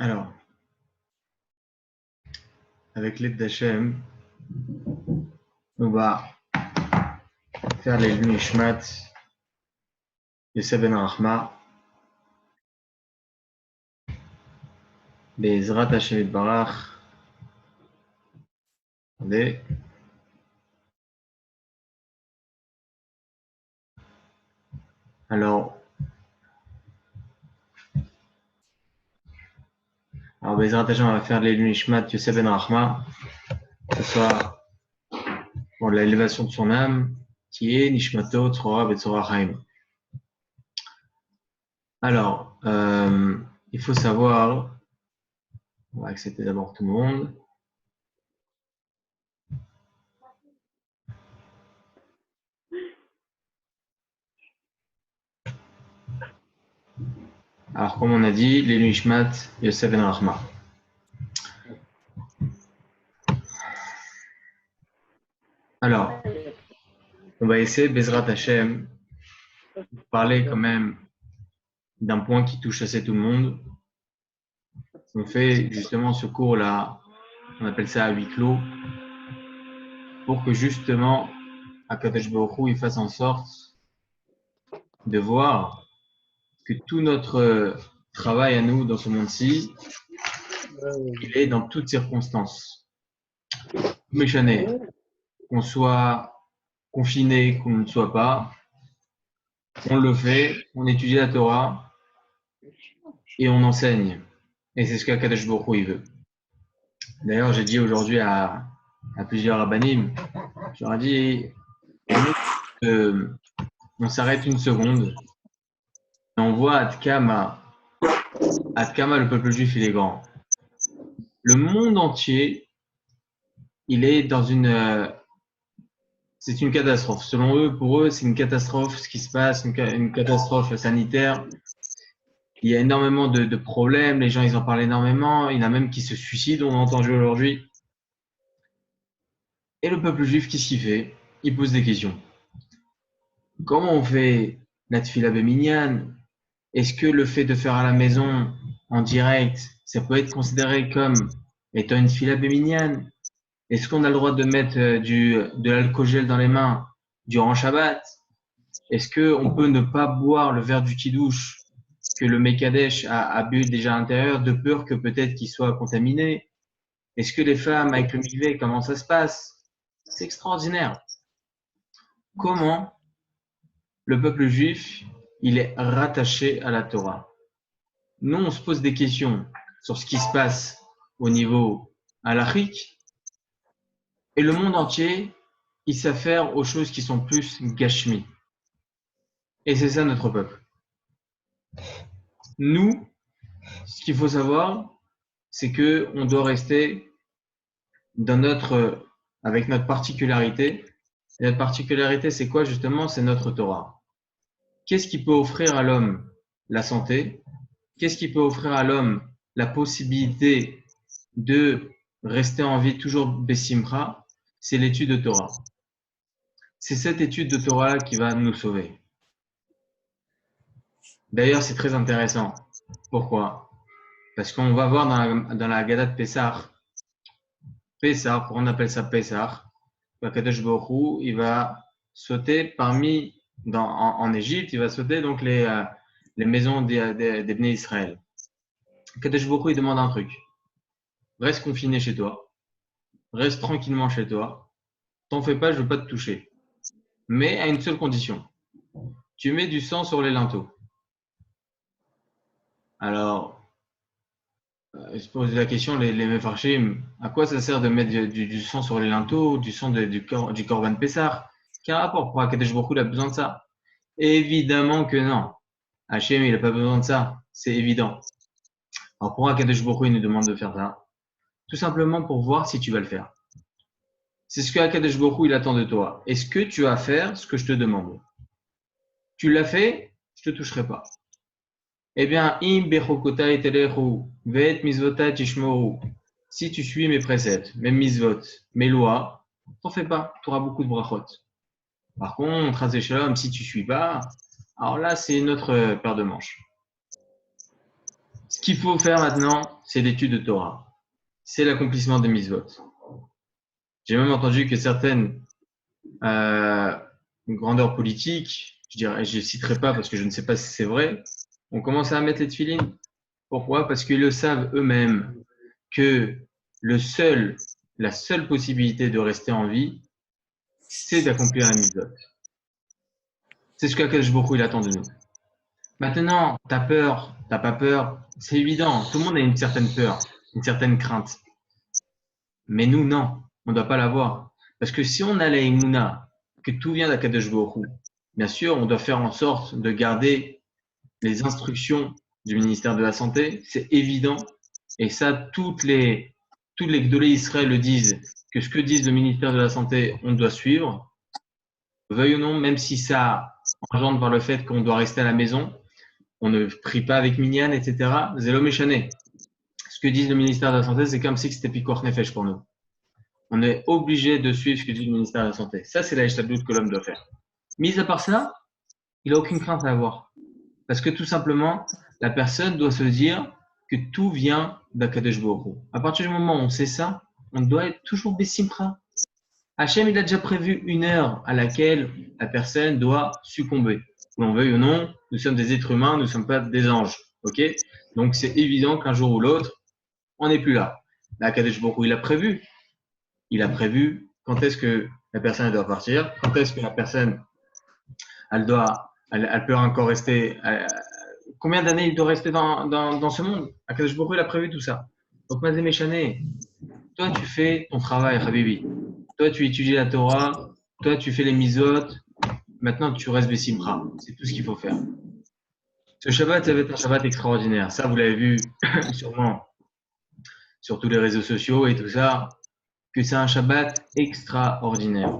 Alors, avec l'aide d'Hachem, on va faire les Nishmat Yosef ben Rachma, Be'ezrat Hashem Yitbarach. Attendez. Alors, Be'ezrat Hashem, on va faire les Nishmat Yosef ben Rachma, que ce soit pour l'élévation de son âme, qui est Nishmato Tzorah Betzorah Chaim. Alors, il faut savoir, on va accepter d'abord tout le monde. Alors, comme on a dit, les Nishmat Yosef ben Rachma. Alors, on va essayer, Bezrat Hashem, de parler quand même d'un point qui touche assez tout le monde. On fait justement ce cours-là, on appelle ça à huis clos, pour que justement, Akadosh Baruch Hu, il fasse en sorte de voir que tout notre travail à nous dans ce monde-ci, il est dans toutes circonstances. Méchané, qu'on soit confiné, qu'on ne soit pas, on le fait, on étudie la Torah et on enseigne. Et c'est ce qu'Akadosh Baruch Hu, il veut. D'ailleurs, j'ai dit aujourd'hui à plusieurs rabbanim, je leur ai dit, on s'arrête une seconde et on voit Adkama, le peuple juif, il est grand. Le monde entier, il est dans c'est une catastrophe. Selon eux, pour eux, c'est une catastrophe ce qui se passe, une catastrophe sanitaire. Il y a énormément de problèmes, les gens, ils en parlent énormément. Il y en a même qui se suicident, on a entendu aujourd'hui. Et le peuple juif, qu'est-ce qu'il fait? Il pose des questions. Comment on fait la tfila beminyan? Est-ce que le fait de faire à la maison, en direct, ça peut être considéré comme étant une tfila beminyan? Est-ce qu'on a le droit de mettre de l'alcool dans les mains durant Shabbat? Est-ce qu'on peut ne pas boire le verre du kiddush que le Mekadesh a bu déjà à l'intérieur de peur que peut-être qu'il soit contaminé? Est-ce que les femmes avec le mikvé, comment ça se passe? C'est extraordinaire. Comment le peuple juif, il est rattaché à la Torah? Nous, on se pose des questions sur ce qui se passe au niveau halachique, et le monde entier, il s'affaire aux choses qui sont plus gashmi. Et c'est ça notre peuple. Nous, ce qu'il faut savoir, c'est que on doit rester avec notre particularité. Et notre particularité, c'est quoi justement? C'est notre Torah. Qu'est-ce qui peut offrir à l'homme la santé? Qu'est-ce qui peut offrir à l'homme la possibilité de rester en vie toujours Bessimcha? C'est l'étude de Torah. C'est cette étude de Torah qui va nous sauver. D'ailleurs, c'est très intéressant. Pourquoi? Parce qu'on va voir dans la Haggadah de Pessah, on appelle ça Pessah, Kadosh Baruch Hu, il va sauter en Égypte, il va sauter donc les maisons des Bnei Israël. Kadosh Baruch Hu, il demande un truc. Reste confiné chez toi. Reste tranquillement chez toi. T'en fais pas, je veux pas te toucher. Mais à une seule condition. Tu mets du sang sur les linteaux. Alors, je pose la question, les Mefarshim, à quoi ça sert de mettre du sang sur les linteaux, du sang du Korban Pessah? Quel rapport pour Akadosh Baruch Hu, il a besoin de ça? Évidemment que non. Hachem, il n'a pas besoin de ça. C'est évident. Alors, pourquoi Akadosh Baruch Hu, il nous demande de faire ça? Tout simplement pour voir si tu vas le faire. C'est ce que Akadosh Baruch Hu, il attend de toi. Est-ce que tu vas faire ce que je te demande? Tu l'as fait, je ne te toucherai pas. Eh bien, im bechokotai telechu, vet misvotai tishmoru. Si tu suis mes préceptes, mes misvot, mes lois, t'en fais pas, tu auras beaucoup de brachot. Par contre, Hazé Shalom, si tu suis pas, alors là, c'est une autre paire de manches. Ce qu'il faut faire maintenant, c'est l'étude de Torah. C'est l'accomplissement des mitzvot. J'ai même entendu que certaines grandeurs politiques, je ne citerai pas parce que je ne sais pas si c'est vrai, ont commencé à mettre les tefilines. Pourquoi? Parce qu'ils le savent eux-mêmes que la seule possibilité de rester en vie, c'est d'accomplir la mitzvot. C'est ce qu'Akadosh Baruch Hu, il attend de nous. Maintenant, t'as peur, t'as pas peur, c'est évident. Tout le monde a une certaine peur, une certaine crainte. Mais nous, non, on ne doit pas l'avoir. Parce que si on a la Emouna, que tout vient d'Akadosh Baruch Hu, bien sûr, on doit faire en sorte de garder les instructions du ministère de la Santé, c'est évident. Et ça, toutes les Gdolé Israël le disent, que ce que disent le ministère de la Santé, on doit suivre. Veuille ou non, même si ça engendre par le fait qu'on doit rester à la maison, on ne prie pas avec Minyan, etc. Zélo Méchané. Ce que disent le ministère de la Santé, c'est comme si c'était Picor Nefesh pour nous. On est obligé de suivre ce que dit le ministère de la Santé. Ça, c'est la Ishtablout que l'homme doit faire. Mis à part ça, il n'a aucune crainte à avoir. Parce que tout simplement, la personne doit se dire que tout vient d'Akadosh Baruch Hu. À partir du moment où on sait ça, on doit être toujours Bessimcha. Hachem, il a déjà prévu une heure à laquelle la personne doit succomber. Que l'on veuille ou non, nous sommes des êtres humains, nous ne sommes pas des anges. Ok? Donc c'est évident qu'un jour ou l'autre, on n'est plus là. Là, Kadesh Baruch Hu, il a prévu. Il a prévu quand est-ce que la personne elle doit partir, quand est-ce que la personne elle peut encore rester. Combien d'années il doit rester dans ce monde? Kadesh Baruch Hu, il a prévu tout ça. Donc Mazé Méchané, toi tu fais ton travail, Habibi. Toi tu étudies la Torah, toi tu fais les misotes, maintenant tu restes Bessimcha. C'est tout ce qu'il faut faire. Ce Shabbat, ça va être un Shabbat extraordinaire. Ça, vous l'avez vu sûrement sur tous les réseaux sociaux et tout ça, que c'est un Shabbat extraordinaire.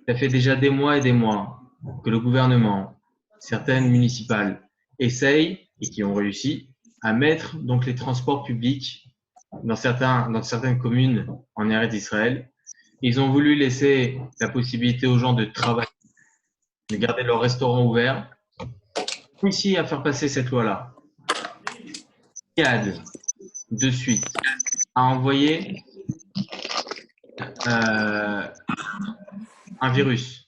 Ça fait déjà des mois et des mois que le gouvernement, certaines municipales, essayent, et qui ont réussi, à mettre donc les transports publics dans certaines communes en Eretz d'Israël. Ils ont voulu laisser la possibilité aux gens de travailler, de garder leur restaurant ouvert. Ici, à faire passer cette loi-là. Yad, de suite, a envoyé un virus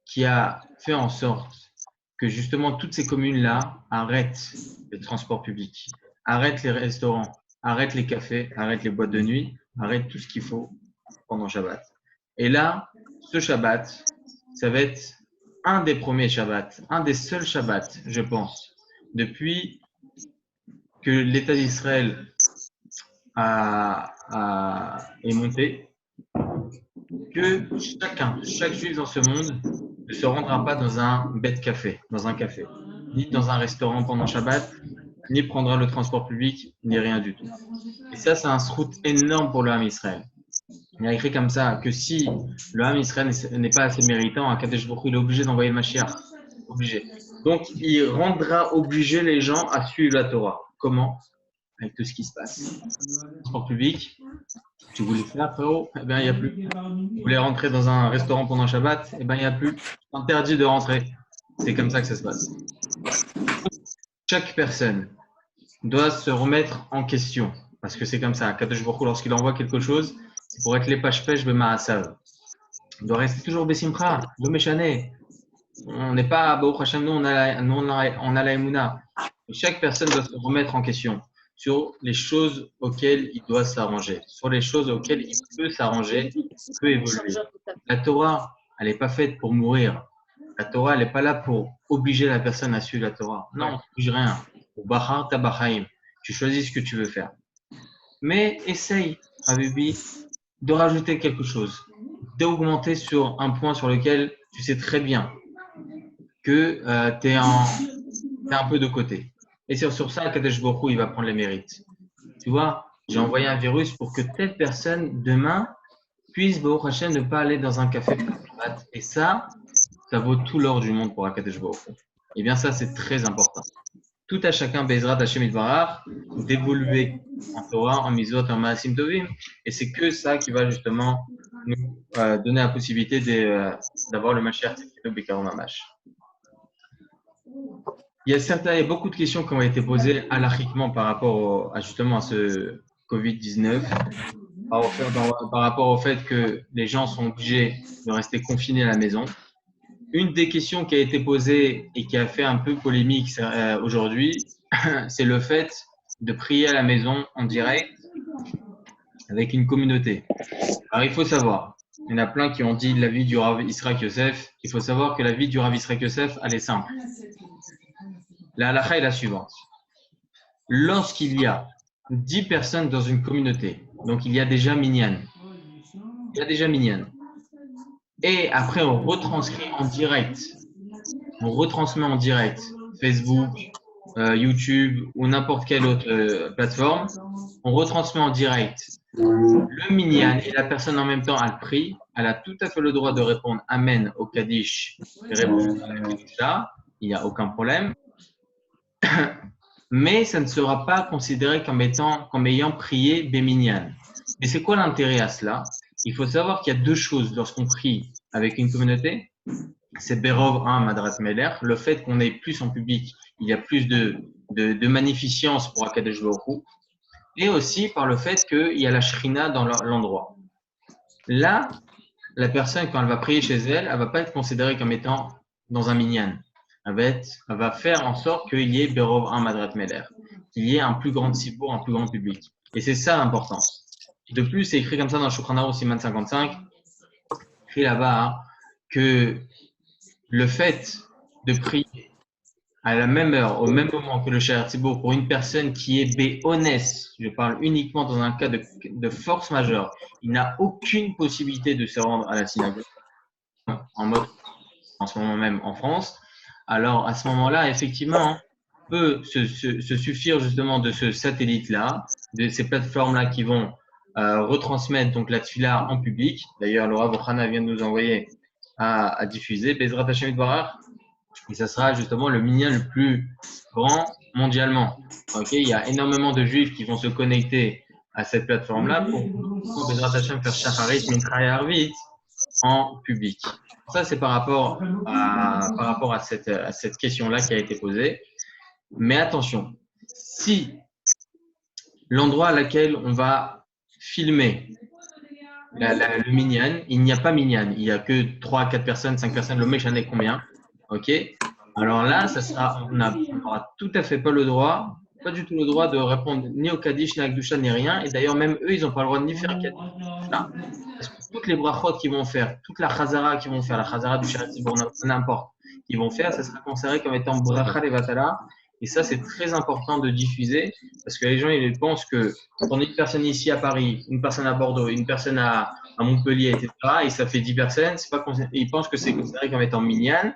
qui a fait en sorte que justement toutes ces communes-là arrêtent les transports publics, arrêtent les restaurants, arrêtent les cafés, arrêtent les boîtes de nuit, arrêtent tout ce qu'il faut pendant Shabbat. Et là, ce Shabbat, ça va être un des premiers Shabbats, un des seuls Shabbats, je pense, depuis que l'État d'Israël est monté, que chaque juif dans ce monde ne se rendra pas dans un bête café, dans un café, ni dans un restaurant pendant Shabbat, ni prendra le transport public, ni rien du tout. Et ça, c'est un srout énorme pour le Ham Israël. Il a écrit comme ça que si le Ham Israël n'est pas assez méritant, Akadosh Baruch Hu, il est obligé d'envoyer le Mashiach. Obligé. Donc, il rendra obligé les gens à suivre la Torah. Comment? Avec tout ce qui se passe. Transport public, tu voulais faire, frérot? Eh bien, il n'y a plus. Tu voulais rentrer dans un restaurant pendant Shabbat? Eh bien, il n'y a plus. Interdit de rentrer. C'est comme ça que ça se passe. Chaque personne doit se remettre en question. Parce que c'est comme ça. Kadosh Baruch Hu, lorsqu'il envoie quelque chose, c'est pour être les pêche de Ma'asav. Il doit rester toujours Bessimcha, le Méchané. On n'est pas, Baruch Hashem, nous, on a la Emouna. Chaque personne doit se remettre en question sur les choses auxquelles il doit s'arranger, sur les choses auxquelles il peut s'arranger, il peut évoluer. La Torah, elle n'est pas faite pour mourir. La Torah, elle n'est pas là pour obliger la personne à suivre la Torah. Non, on ne bouge rien. Bahar tabachaim. Tu choisis ce que tu veux faire. Mais essaye, Habibi, de rajouter quelque chose, d'augmenter sur un point sur lequel tu sais très bien que tu es un peu de côté. Et c'est sur ça Kadesh Baruch Hu, il va prendre les mérites. Tu vois, j'ai envoyé un virus pour que telle personne, demain, puisse, Baruch Hashem, ne pas aller dans un café. Et ça vaut tout l'or du monde pour Kadesh Baruch Hu. Et bien ça, c'est très important. Tout à chacun, Bezrat Hashem Itbarach, d'évoluer en Torah, en Mizot, en Maasim Tovim. Et c'est que ça qui va justement nous donner la possibilité d'avoir le Mashiach Tzidkenu Bikaron Mamash. il y a beaucoup de questions qui ont été posées halachiquement par rapport justement à ce Covid-19, par rapport au fait que les gens sont obligés de rester confinés à la maison. Une des questions qui a été posée et qui a fait un peu polémique aujourd'hui, c'est le fait de prier à la maison en direct avec une communauté. Alors, il faut savoir, il y en a plein qui ont dit la vie du Rav Israq Yosef. Il faut savoir que la vie du Rav Israq Yosef, elle est simple. La halakha est la suivante. Lorsqu'il y a 10 personnes dans une communauté, donc il y a déjà minyan, il y a déjà minyan, et après on retranscrit en direct, on retransmet en direct Facebook, YouTube ou n'importe quelle autre plateforme, on retransmet en direct le minyan et la personne en même temps elle prie, elle a tout à fait le droit de répondre Amen au Kaddish et répondre à la Kedusha, il n'y a aucun problème, mais ça ne sera pas considéré comme ayant prié Béminyan. Mais c'est quoi l'intérêt à cela? Il faut savoir qu'il y a deux choses lorsqu'on prie avec une communauté. C'est Berov 1, Madrat Meler, le fait qu'on est plus en public, il y a plus de magnificence pour Akadosh Baruch Hu, et aussi par le fait qu'il y a la Shrina dans l'endroit. Là, la personne, quand elle va prier chez elle, elle va pas être considérée comme étant dans un minyan. Elle va faire en sorte qu'il y ait Berov 1 Madrat Meler, qu'il y ait un plus grand sibour, un plus grand public. Et c'est ça l'importance. De plus, c'est écrit comme ça dans le Shulchan Aruch Siman 55, écrit là-bas hein, que le fait de prier à la même heure, au même moment que le Sha'ar Tzibour pour une personne qui est béhonnête, je parle uniquement dans un cas de force majeure, il n'a aucune possibilité de se rendre à la synagogue en mode en ce moment même en France. Alors à ce moment-là, effectivement, on peut se suffire justement de ce satellite-là, de ces plateformes-là qui vont retransmettre donc la tfila en public. D'ailleurs, Laura Bokhana vient de nous envoyer à diffuser. Bezrat Hashem Yitbarach. Et ça sera justement le minyan le plus grand mondialement. Okay, il y a énormément de juifs qui vont se connecter à cette plateforme-là pour Bezrat Hashem faire Shacharit Mincha et Arvit en public. Ça, c'est par rapport à cette question-là qui a été posée. Mais attention, si l'endroit à laquelle on va filmer le minyan, il n'y a pas minyan, il n'y a que 3, 4 personnes, 5 personnes, le méchant est combien? Ok. Alors là, on n'aura tout à fait pas le droit, pas du tout le droit de répondre ni au Kaddish, ni à Gdusha, ni rien. Et d'ailleurs, même eux, ils n'ont pas le droit de ni faire Kaddish. Là. Parce que toutes les brachot qu'ils vont faire, toute la chazara qu'ils vont faire, la chazara du Sharat Tzibour, n'importe, qu'ils vont faire, ça sera considéré comme étant bracha levatala. Et ça, c'est très important de diffuser parce que les gens, ils pensent que quand on est une personne ici à Paris, une personne à Bordeaux, une personne à Montpellier, etc., et ça fait 10 personnes, ils pensent que c'est considéré comme étant minyan.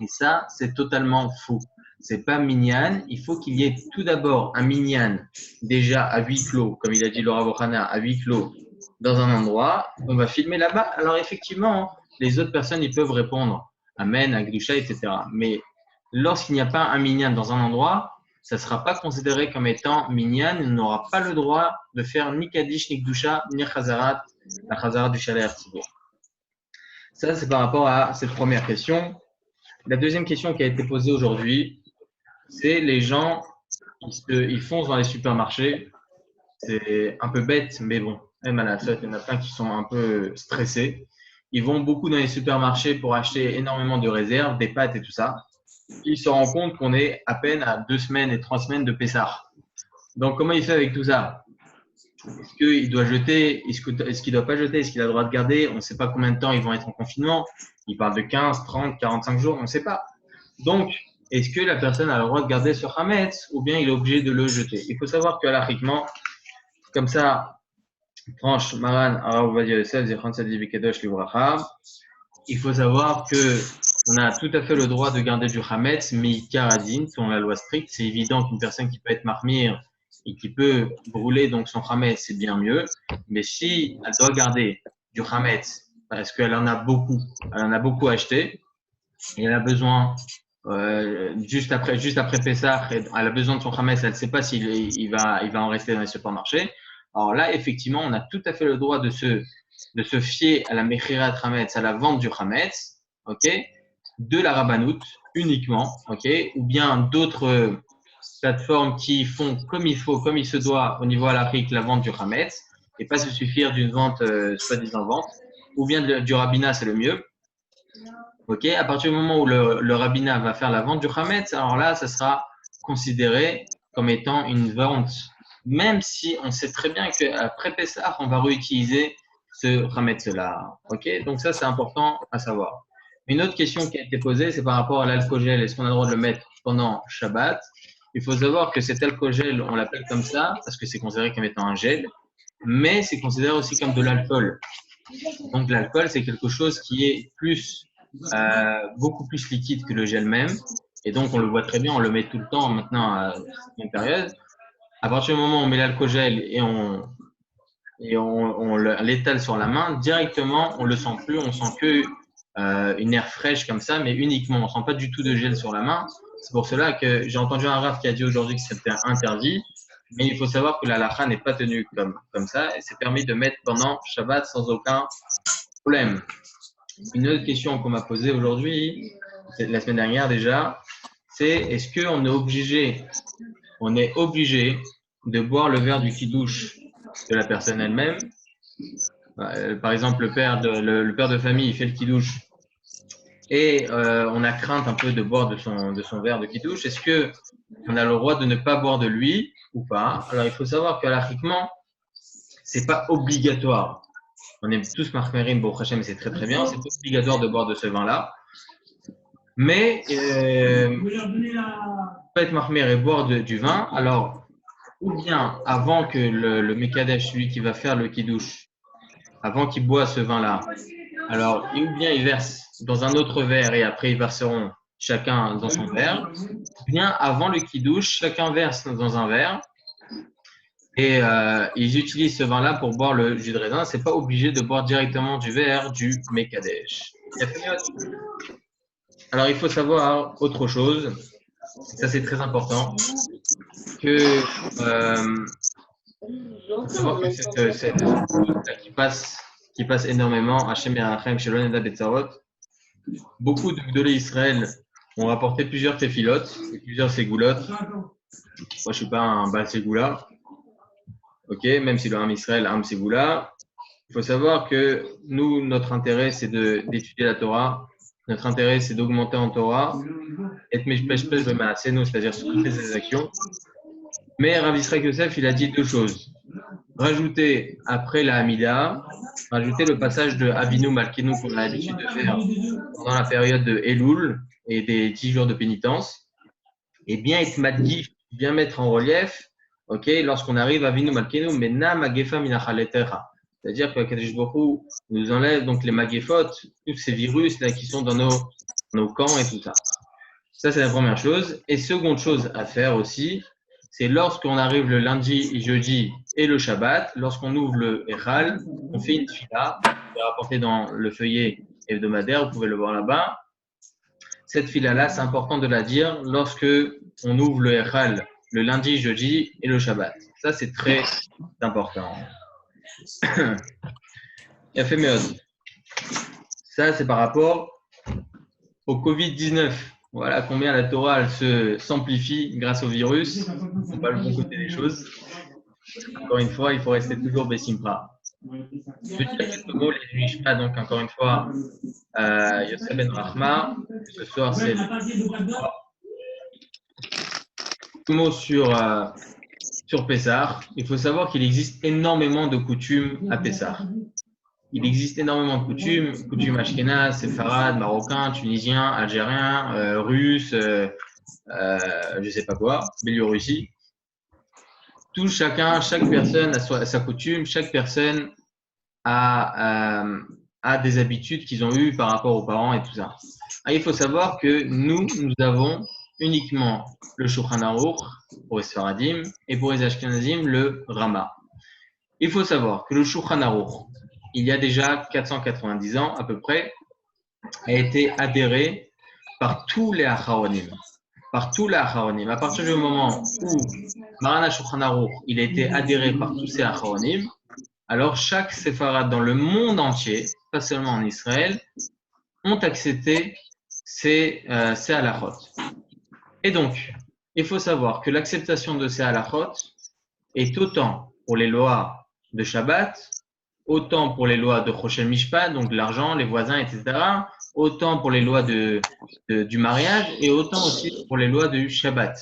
Et ça, c'est totalement faux. C'est pas minyan. Il faut qu'il y ait tout d'abord un minyan déjà à huis clos, comme il a dit Laura Bokhana, à huis clos dans un endroit. On va filmer là-bas. Alors effectivement, les autres personnes, ils peuvent répondre Amen, Agdusha, etc. Mais lorsqu'il n'y a pas un minyan dans un endroit, ça ne sera pas considéré comme étant minyan. On n'aura pas le droit de faire ni Kaddish, ni Gdusha, ni Chazarat, la Chazarat du Sha'ar Tzibour. Ça, c'est par rapport à cette première question. La deuxième question qui a été posée aujourd'hui, c'est les gens, ils foncent dans les supermarchés. C'est un peu bête, mais bon, même à la fête, il y en a plein qui sont un peu stressés. Ils vont beaucoup dans les supermarchés pour acheter énormément de réserves, des pâtes et tout ça. Ils se rendent compte qu'on est à peine à 2 semaines et 3 semaines de Pessah. Donc, comment il fait avec tout ça? Est-ce qu'il doit jeter? Est-ce qu'il ne doit pas jeter? Est-ce qu'il a le droit de garder? On ne sait pas combien de temps ils vont être en confinement. Ils parlent de 15, 30, 45 jours, on ne sait pas. Donc, est-ce que la personne a le droit de garder ce Hametz ou bien il est obligé de le jeter? Il faut savoir que halachiquement, comme ça, tranche Maran Arav Ovadia Yosef, Zichron Tzadi Vikedosh Livracha, il faut savoir que on a tout à fait le droit de garder du Hametz, mais Karadine, selon la loi stricte, c'est évident qu'une personne qui peut être marmire et qui peut brûler donc son Hametz, c'est bien mieux. Mais si elle doit garder du Hametz, parce qu'elle en a beaucoup, elle en a beaucoup acheté, et elle a besoin, juste après Pessah, elle a besoin de son Hametz, elle ne sait pas s'il va en rester dans les supermarchés. Alors là, effectivement, on a tout à fait le droit de se fier à la Mechirat Hametz, à la vente du Hametz, ok? de la rabbanout uniquement, ok, ou bien d'autres plateformes qui font comme il faut, comme il se doit au niveau halachique la vente du Hametz, et pas se suffire d'une vente soi-disant vente, ou bien du rabbinat, c'est le mieux. Ok, à partir du moment où le rabbinat va faire la vente du Hametz, alors là, ça sera considéré comme étant une vente, même si on sait très bien qu'après Pessah, on va réutiliser ce Hametz-là. Ok, donc ça, c'est important à savoir. Une autre question qui a été posée, c'est par rapport à l'alcool-gel. Est-ce qu'on a le droit de le mettre pendant Shabbat? Il faut savoir que cet alcool-gel, on l'appelle comme ça parce que c'est considéré comme étant un gel, mais c'est considéré aussi comme de l'alcool. Donc l'alcool, c'est quelque chose qui est beaucoup plus liquide que le gel même. Et donc on le voit très bien, on le met tout le temps maintenant à une période. À partir du moment où on met l'alcool-gel et on l'étale sur la main, directement, on le sent plus, on sent que une air fraîche comme ça, mais uniquement, on sent pas du tout de gel sur la main. C'est pour cela que j'ai entendu un raf qui a dit aujourd'hui que c'était interdit, mais il faut savoir que la halakha n'est pas tenue comme ça, et c'est permis de mettre pendant Shabbat sans aucun problème. Une autre question qu'on m'a posée aujourd'hui, c'est la semaine dernière déjà, c'est est-ce qu'on on est obligé de boire le verre du kidouche de la personne elle-même. Par exemple, le père de famille, il fait le kidouche et on a crainte un peu de boire de son verre de kidouche. Est-ce que on a le droit de ne pas boire de lui ou pas? Alors, il faut savoir qu'alachiquement, c'est pas obligatoire. On est tous marmerim, bon, mais c'est très très bien. C'est pas obligatoire de boire de ce vin-là. Mais peut être marmer et boire du vin. Alors, ou bien avant que le Mekadesh, celui qui va faire le kidouche, avant qu'il boit ce vin-là, alors, ou bien ils versent dans un autre verre et après ils verseront chacun dans son verre, ou bien avant le kidouche, chacun verse dans un verre et ils utilisent ce vin-là pour boire le jus de raisin. C'est pas obligé de boire directement du verre du Mekadesh. Alors, il faut savoir autre chose, ça c'est très important, que savoir que cette qui passe énormément, Hachem Yerachem, Shelon Eda Betzarot, beaucoup de Gdolé Israël ont rapporté plusieurs téphilotes et plusieurs ségoulottes. Moi, je ne suis pas un Baal Ségoula, ok, même si le Ham Israël a un Ségoula. Il faut savoir que nous, notre intérêt, c'est d'étudier la Torah. Notre intérêt, c'est d'augmenter en Torah. Et nous, c'est-à-dire sur toutes les actions. Mais Rav Israël Yosef, il a dit deux choses. Rajouter après la Hamida, rajouter le passage de Avinu Malkenu qu'on a l'habitude de faire pendant la période de Elul et des 10 jours de pénitence, et bien être madgif, bien mettre en relief, ok, lorsqu'on arrive à Avinu Malkenu, Mena Magefa Minachaletecha. C'est-à-dire que Kadosh Baruch Hu nous enlève donc les magéfotes, tous ces virus là qui sont dans nos camps et tout ça. Ça, c'est la première chose. Et seconde chose à faire aussi, c'est lorsqu'on arrive le lundi, jeudi et le Shabbat, lorsqu'on ouvre le Echal, on fait une fila, qui est rapportée dans le feuillet hebdomadaire, vous pouvez le voir là-bas. Cette fila-là, c'est important de la dire lorsque on ouvre le Echal le lundi, jeudi et le Shabbat. Ça, c'est très important. Ça, c'est par rapport au Covid-19. Voilà combien la Torah elle s'amplifie grâce au virus. On pas le bon côté des choses. Encore une fois, il faut rester toujours Bessimra. Je veux dire quelques mots, les Nishma, donc encore une fois, Yosef Ben Rachma. Ce soir, c'est quelques mots sur Pessah. Il faut savoir qu'il existe énormément de coutumes à Pessah. Il existe énormément de coutumes ashkénazes, séfarades, marocains, tunisiens, algériens, russes, je ne sais pas quoi, Biélorussie. Chaque personne a sa coutume, chaque personne a des habitudes qu'ils ont eues par rapport aux parents et tout ça. Il faut savoir que nous avons uniquement le Shulchan Aruch pour les Sfaradim et pour les Ashkenazim, le Rama. Il faut savoir que le Shulchan Aruch, il y a déjà 490 ans à peu près, a été adhéré par tous les Acharonim. Par tous les Acharonim. À partir du moment où Maran Shulchan Aruch, il a été adhéré par tous ces Acharonim, alors chaque séfarade dans le monde entier, pas seulement en Israël, ont accepté ces halachot. Et donc, il faut savoir que l'acceptation de ces halachot est autant pour les lois de Shabbat, autant pour les lois de Choshel Mishpat, donc l'argent, les voisins, etc., autant pour les lois du mariage et autant aussi pour les lois du Shabbat.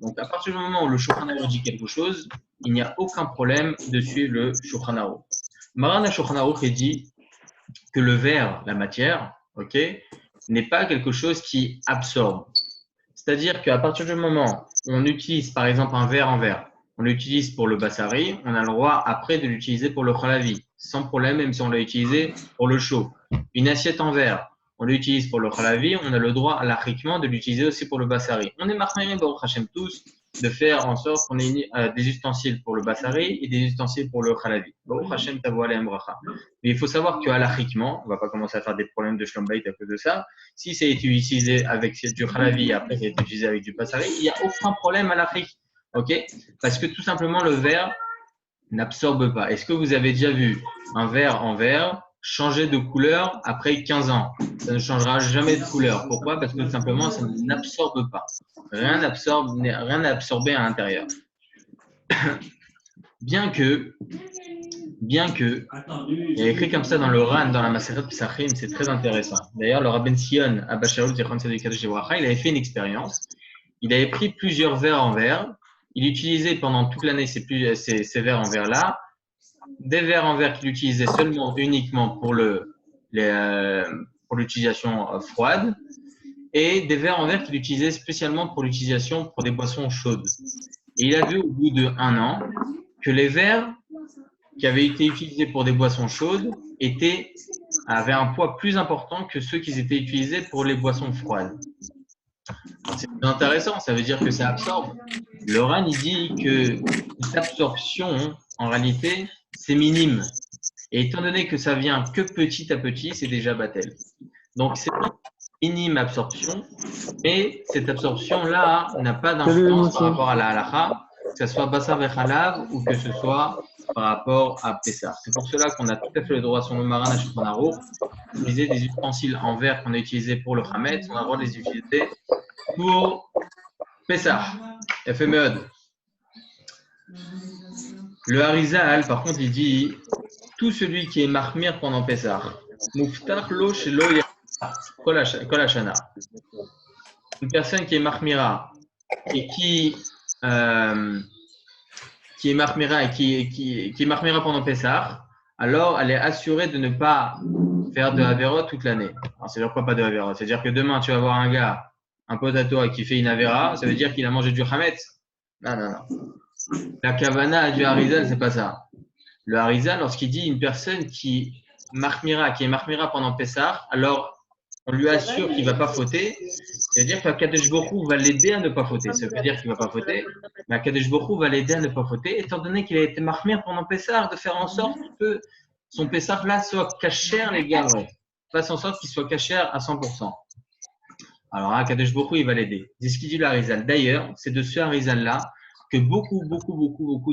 Donc, à partir du moment où le Shulchan Aruch dit quelque chose, il n'y a aucun problème de suivre le Shulchan Aruch. Maran Shulchan Aruch dit que le verre, la matière, ok, n'est pas quelque chose qui absorbe. C'est-à-dire qu'à partir du moment où on utilise par exemple un verre en verre, on l'utilise pour le bassari, on a le droit après de l'utiliser pour le khalavi, sans problème, même si on l'a utilisé pour le chaud. Une assiette en verre, on l'utilise pour le khalavi, on a le droit lachiquement de l'utiliser aussi pour le bassari. On est marqués, Baruch Hashem tous, de faire en sorte qu'on ait des ustensiles pour le bassari et des ustensiles pour le khalavi. Baruch Hashem tavo aleim bracha. Mais il faut savoir que lachiquement, on ne va pas commencer à faire des problèmes de shlom bayit à cause de ça. Si ça a été utilisé avec du khalavi, après ça a été utilisé avec du bassari, il n'y a aucun problème à l'Afrique. Ok? Parce que tout simplement le verre n'absorbe pas. Est-ce que vous avez déjà vu un verre en verre changer de couleur après 15 ans? Ça ne changera jamais de couleur. Pourquoi? Parce que tout simplement ça n'absorbe pas. Rien n'est absorbé à l'intérieur. Bien que, il y a écrit comme ça dans le Ran, dans la Maseret Pesachim, c'est très intéressant. D'ailleurs, le Rabben Sion, Abba Shaul, Zichron Tzedek Kadosh Livracha, il avait fait une expérience. Il avait pris plusieurs verres en verre. Il utilisait pendant toute l'année ces verres en verre-là. Des verres en verre qu'il utilisait uniquement pour l'utilisation froide. Et des verres en verre qu'il utilisait spécialement pour l'utilisation pour des boissons chaudes. Et il a vu au bout d'1 an que les verres qui avaient été utilisés pour des boissons chaudes avaient un poids plus important que ceux qui étaient utilisés pour les boissons froides. C'est intéressant, ça veut dire que ça absorbe. Le Ran, il dit que cette absorption, en réalité, c'est minime. Et étant donné que ça vient que petit à petit, c'est déjà battel. Donc, c'est une minime absorption, mais cette absorption-là n'a pas d'influence par rapport à la halacha, que ce soit Bassar Vechalav ou que ce soit par rapport à Pessah. C'est pour cela qu'on a tout à fait le droit, sur le Maran à Shulchan Aruch, d'utiliser des ustensiles en verre qu'on a utilisés pour le Hametz, on a le droit de les utiliser pour Pessah. Ephéméode. Le Harizal, par contre, il dit tout celui qui est marmir pendant Pessah, Muftach lo shelo kol hashana. Une personne qui est marmira et qui est marmira et qui est marmira pendant Pessah, alors elle est assurée de ne pas faire de Averot toute l'année. Alors, c'est-à-dire quoi pas de Averot? C'est-à-dire que demain, tu vas voir un gars, un pote à toi qui fait une Avera, ça veut dire qu'il a mangé du Hametz? Non, non, non. La Kavana du Harizal, c'est pas ça. Le Harizal, lorsqu'il dit une personne qui est marmira pendant Pessah, alors on lui assure qu'il ne va pas fauter, c'est-à-dire qu'Akadosh Baruch Hu va l'aider à ne pas fauter. Ça veut dire qu'il ne va pas fauter, mais Akadosh Baruch Hu va l'aider à ne pas fauter, étant donné qu'il a été marmir pendant Pessah, de faire en sorte que son Pessah là soit cachère, les gars, ouais. Fasse en sorte qu'il soit cachère à 100%. Alors, Akadosh Baruch Hu, il va l'aider. C'est ce qu'il dit le Harizal. D'ailleurs, c'est de ce Harizal-là que beaucoup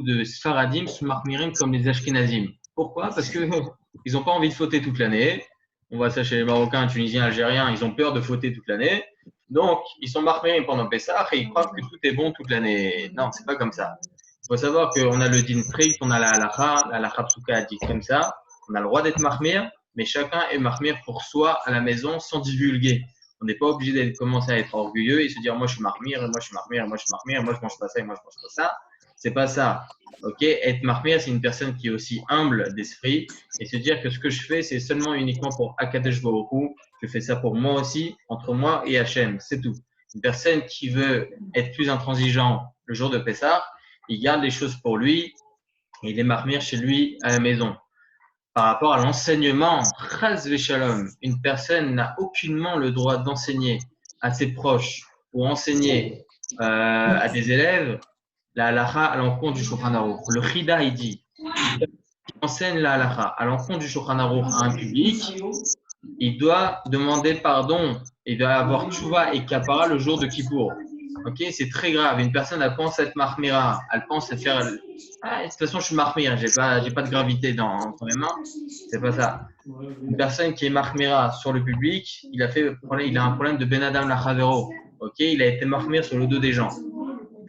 de Sfaradim sont marmirim comme les Ashkenazim. Pourquoi? Parce qu'ils n'ont pas envie de fauter toute l'année. On voit ça chez les Marocains, Tunisiens, Algériens, ils ont peur de fauter toute l'année. Donc, ils sont marmirim pendant Pessah et ils croient que tout est bon toute l'année. Non, c'est pas comme ça. Il faut savoir qu'on a le din strict, on a la halakha psuka a dit comme ça. On a le droit d'être marmir, mais chacun est marmir pour soi à la maison sans divulguer. On n'est pas obligé de commencer à être orgueilleux et se dire moi je suis marmire, moi je suis marmire, moi je suis marmire, moi je mange pas ça et moi je mange pas ça. C'est pas ça. Ok, être marmire, c'est une personne qui est aussi humble d'esprit et se dire que ce que je fais, c'est seulement uniquement pour Akadosh Baruch Hu. Je fais ça pour moi aussi, entre moi et Hachem, c'est tout. Une personne qui veut être plus intransigeant le jour de Pessah, il garde les choses pour lui et il est marmire chez lui à la maison. Par rapport à l'enseignement, Chas Veshalom, une personne n'a aucunement le droit d'enseigner à ses proches ou enseigner à des élèves la halacha à l'encontre du Shulchan Aruch. Le Chida, il dit, qui enseigne la halacha à l'encontre du Shulchan Aruch à un public, il doit demander pardon, il doit avoir tchouva et kapara le jour de Kippour. Ok, c'est très grave. Une personne, elle pense être mahmira. Elle pense à faire. Ah, de toute façon, je suis mahmir. J'ai pas de gravité entre mes mains. C'est pas ça. Une personne qui est mahmira sur le public, il a un problème de ben adam lachavero. Ok, il a été mahmir sur le dos des gens.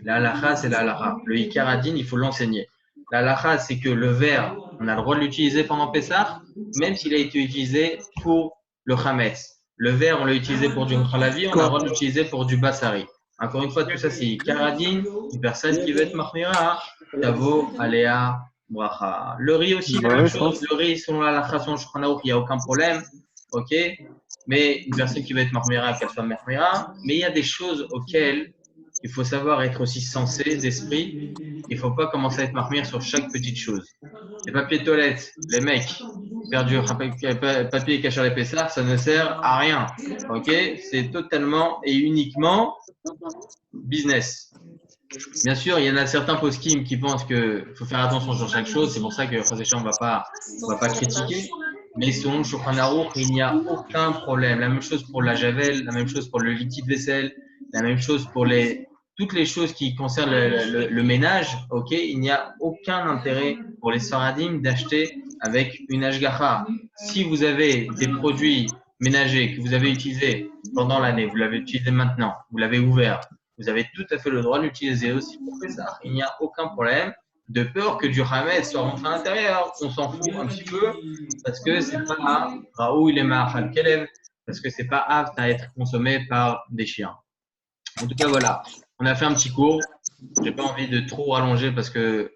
La halacha, c'est la halacha. Le ikaradine, il faut l'enseigner. La halacha, c'est que le verre, on a le droit de l'utiliser pendant Pessah, même s'il a été utilisé pour le chametz. Le verre, on l'a utilisé pour du khalavi, on a le droit de l'utiliser pour du basari. Encore une fois, tout ça, c'est ikaradine. Une personne qui veut être mahmira, tavo, aléa, bracha. Le riz aussi, la Bah même ouais, je chose. pense. Le riz, selon la halacha, selon le Shulchan Aruch, il n'y a aucun problème. OK? Mais une personne qui veut être mahmira, qu'elle soit mahmira. Mais il y a des choses auxquelles il faut savoir être aussi sensé d'esprit. Il ne faut pas commencer à être marmire sur chaque petite chose. Les papiers de toilette, les mecs, faire du papier caché à l'épaisseur, ça ne sert à rien. Ok? C'est totalement et uniquement business. Bien sûr, il y en a certains post-kim qui pensent qu'il faut faire attention sur chaque chose. C'est pour ça que on va pas critiquer. Mais selon le Shulchan Aruch, il n'y a aucun problème. La même chose pour la javel, la même chose pour le liquide vaisselle, la même chose pour toutes les choses qui concernent le ménage. Ok, il n'y a aucun intérêt pour les Sfaradim d'acheter avec une ashgacha. Si vous avez des produits ménagers que vous avez utilisés pendant l'année, vous l'avez utilisé maintenant, vous l'avez ouvert, vous avez tout à fait le droit de l'utiliser aussi pour Pessah. Il n'y a aucun problème. De peur que du Hametz soit rentré à l'intérieur, on s'en fout un petit peu parce que c'est pas Raoul il est Mahal Kelev, parce que c'est pas apte à être consommé par des chiens. En tout cas, voilà. On a fait un petit cours. J'ai pas envie de trop rallonger parce que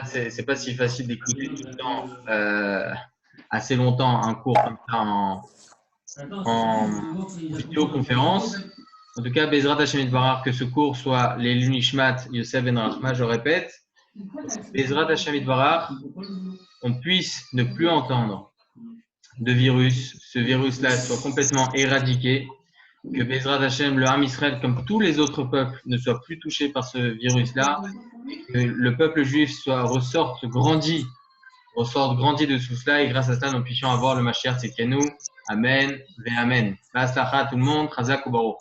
c'est pas si facile d'écouter tout le temps, assez longtemps un cours comme ça en vidéoconférence. En tout cas, Bezrat Hashem Yitbarach, que ce cours soit les Lunishmat, Yosef Ben Rachma, je répète. Bezrat Hashem Yitbarach, on puisse ne plus entendre de virus, ce virus-là soit complètement éradiqué, que Bezrat Hashem, le Ham Israël, comme tous les autres peuples, ne soit plus touché par ce virus-là, et que le peuple juif ressorte grandi de tout cela, et grâce à cela, nous puissions avoir le Mashiach Tzidkenu. Amen, ve Amen. Tout le monde, Chazak ou Baruch.